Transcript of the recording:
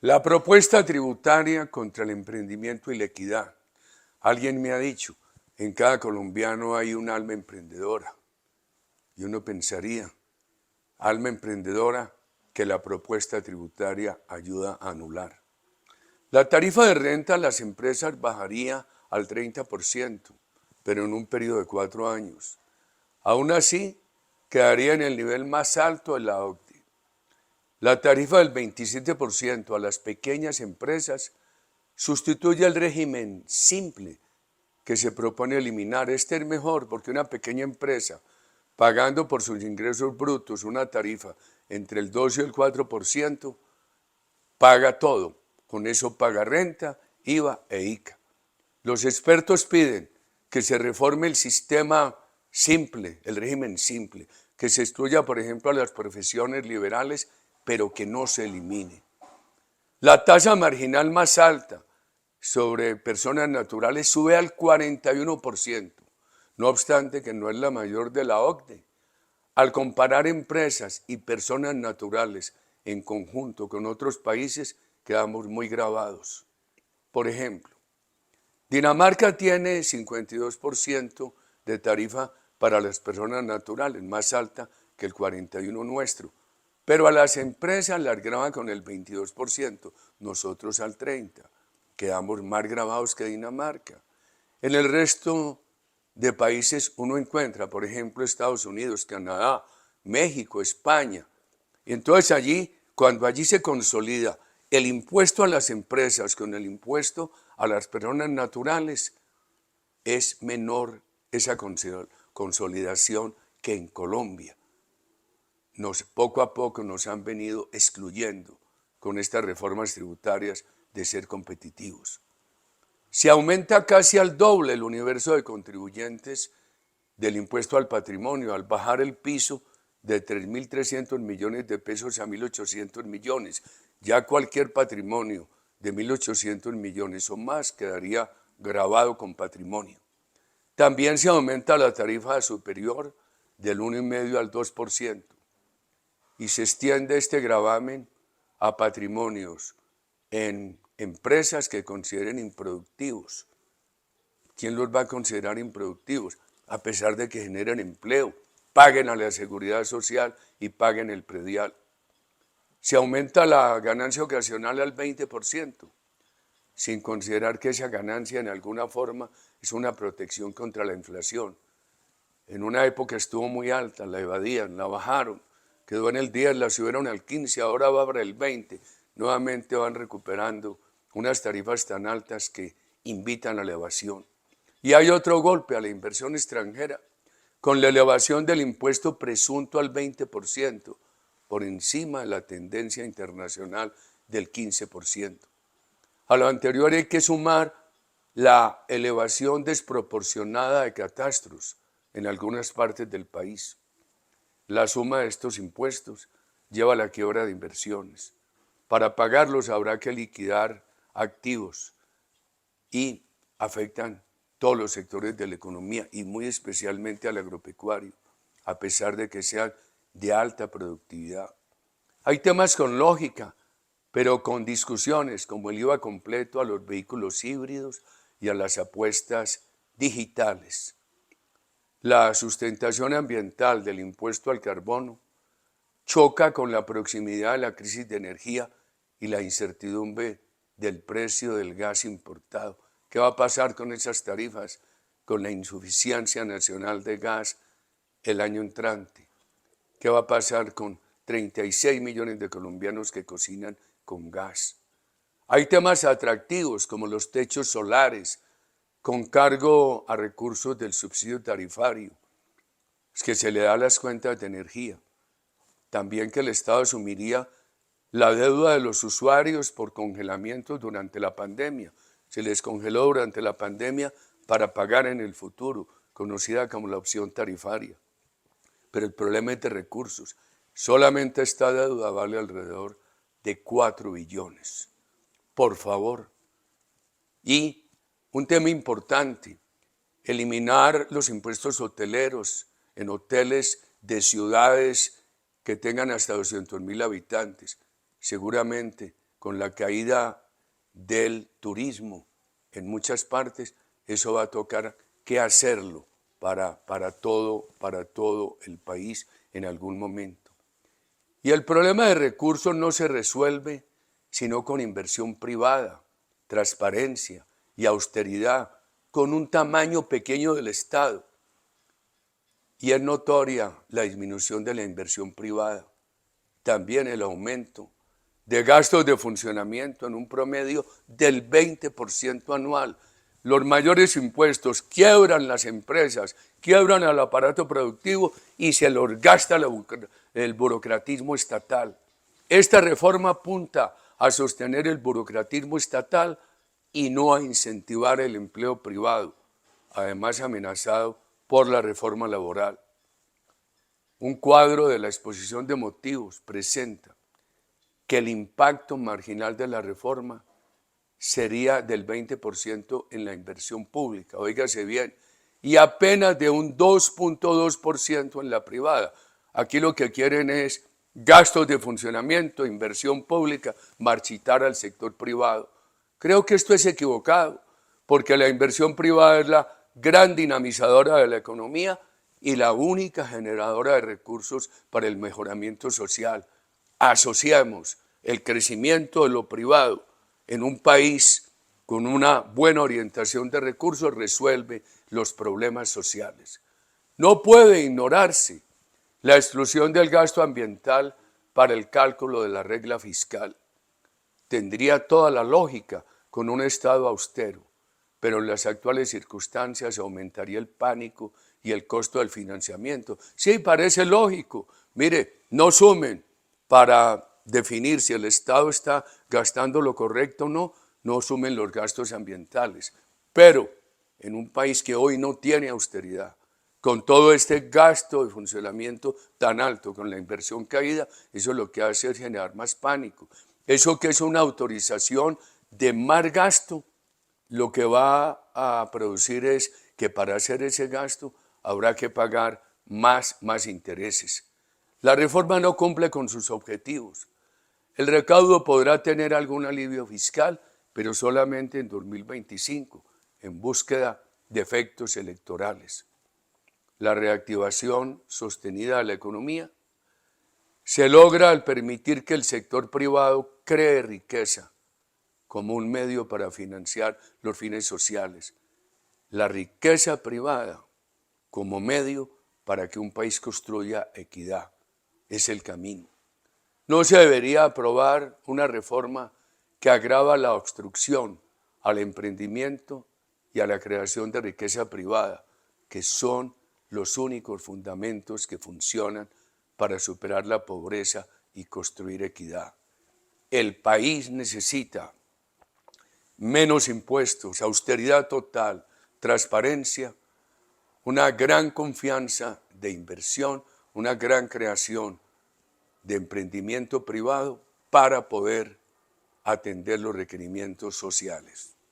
La propuesta tributaria contra el emprendimiento y la equidad. Alguien me ha dicho, en cada colombiano hay un alma emprendedora. Y uno pensaría, alma emprendedora que la propuesta tributaria ayuda a anular. La tarifa de renta a las empresas bajaría al 30%, pero en un periodo de 4 años. Aún así, quedaría en el nivel más alto de la OCDE. La tarifa del 27% a las pequeñas empresas sustituye el régimen simple que se propone eliminar. Este es mejor porque una pequeña empresa, pagando por sus ingresos brutos una tarifa entre el 2 y el 4%, paga todo. Con eso paga renta, IVA e ICA. Los expertos piden que se reforme el sistema simple, el régimen simple, que se excluya, por ejemplo, a las profesiones liberales, pero que no se elimine. La tasa marginal más alta sobre personas naturales sube al 41%, no obstante que no es la mayor de la OCDE. Al comparar empresas y personas naturales en conjunto con otros países, quedamos muy grabados. Por ejemplo, Dinamarca tiene 52% de tarifa para las personas naturales, más alta que el 41% nuestro, pero a las empresas las grava con el 22%, nosotros al 30%. Quedamos más grabados que Dinamarca. En el resto de países uno encuentra, por ejemplo, Estados Unidos, Canadá, México, España. Y entonces allí, cuando allí se consolida el impuesto a las empresas con el impuesto a las personas naturales, es menor esa consolidación que en Colombia. Poco a poco nos han venido excluyendo con estas reformas tributarias de ser competitivos. Se aumenta casi al doble el universo de contribuyentes del impuesto al patrimonio al bajar el piso de 3.300 millones de pesos a 1.800 millones. Ya cualquier patrimonio de 1.800 millones o más quedaría gravado con patrimonio. También se aumenta la tarifa superior del 1,5% al 2% y se extiende este gravamen a patrimonios en empresas que consideren improductivos. ¿Quién los va a considerar improductivos? A pesar de que generen empleo, paguen a la seguridad social y paguen el predial. Se aumenta la ganancia ocasional al 20%, sin considerar que esa ganancia en alguna forma es una protección contra la inflación. En una época estuvo muy alta, la evadían, la bajaron, quedó en el 10, la subieron al 15, ahora va para el 20. Nuevamente van recuperando unas tarifas tan altas que invitan a la evasión. Y hay otro golpe a la inversión extranjera, con la elevación del impuesto presunto al 20%, por encima de la tendencia internacional del 15%. A lo anterior hay que sumar la elevación desproporcionada de catastros en algunas partes del país. La suma de estos impuestos lleva a la quiebra de inversiones. Para pagarlos habrá que liquidar activos y afectan todos los sectores de la economía y muy especialmente al agropecuario, a pesar de que sean de alta productividad. Hay temas con lógica, pero con discusiones como el IVA completo a los vehículos híbridos y a las apuestas digitales. La sustentación ambiental del impuesto al carbono choca con la proximidad de la crisis de energía y la incertidumbre del precio del gas importado. ¿Qué va a pasar con esas tarifas, con la insuficiencia nacional de gas el año entrante? ¿Qué va a pasar con 36 millones de colombianos que cocinan con gas? Hay temas atractivos como los techos solares, con cargo a recursos del subsidio tarifario, que se le da a las cuentas de energía. También que el Estado asumiría la deuda de los usuarios por congelamiento durante la pandemia. Se les congeló durante la pandemia para pagar en el futuro, conocida como la opción tarifaria. Pero el problema es de recursos. Solamente esta deuda vale alrededor de 4 billones. Por favor. Y un tema importante, eliminar los impuestos hoteleros en hoteles de ciudades que tengan hasta 200.000 habitantes. Seguramente con la caída del turismo en muchas partes, eso va a tocar que hacerlo para todo el país en algún momento. Y el problema de recursos no se resuelve sino con inversión privada, transparencia y austeridad, con un tamaño pequeño del Estado. Y es notoria la disminución de la inversión privada, también el aumento de gastos de funcionamiento en un promedio del 20% anual. Los mayores impuestos quiebran las empresas, quiebran al aparato productivo y se los gasta el burocratismo estatal. Esta reforma apunta a sostener el burocratismo estatal y no a incentivar el empleo privado, además amenazado por la reforma laboral. Un cuadro de la exposición de motivos presenta que el impacto marginal de la reforma sería del 20% en la inversión pública, óigase bien, y apenas de un 2.2% en la privada. Aquí lo que quieren es gastos de funcionamiento, inversión pública, marchitar al sector privado. Creo que esto es equivocado, porque la inversión privada es la gran dinamizadora de la economía y la única generadora de recursos para el mejoramiento social. Asociamos el crecimiento de lo privado en un país con una buena orientación de recursos, resuelve los problemas sociales. No puede ignorarse la exclusión del gasto ambiental para el cálculo de la regla fiscal. Tendría toda la lógica con un Estado austero, pero en las actuales circunstancias aumentaría el pánico y el costo del financiamiento. Sí, parece lógico. Mire, no sumen para definir si el Estado está gastando lo correcto o no, no sumen los gastos ambientales. Pero en un país que hoy no tiene austeridad, con todo este gasto de funcionamiento tan alto, con la inversión caída, eso lo que hace es generar más pánico. Eso que es una autorización de más gasto, lo que va a producir es que para hacer ese gasto habrá que pagar más intereses. La reforma no cumple con sus objetivos. El recaudo podrá tener algún alivio fiscal, pero solamente en 2025, en búsqueda de efectos electorales. La reactivación sostenida de la economía se logra al permitir que el sector privado cree riqueza como un medio para financiar los fines sociales. La riqueza privada como medio para que un país construya equidad es el camino. No se debería aprobar una reforma que agrava la obstrucción al emprendimiento y a la creación de riqueza privada, que son los únicos fundamentos que funcionan para superar la pobreza y construir equidad. El país necesita menos impuestos, austeridad total, transparencia, una gran confianza de inversión, una gran creación de emprendimiento privado para poder atender los requerimientos sociales.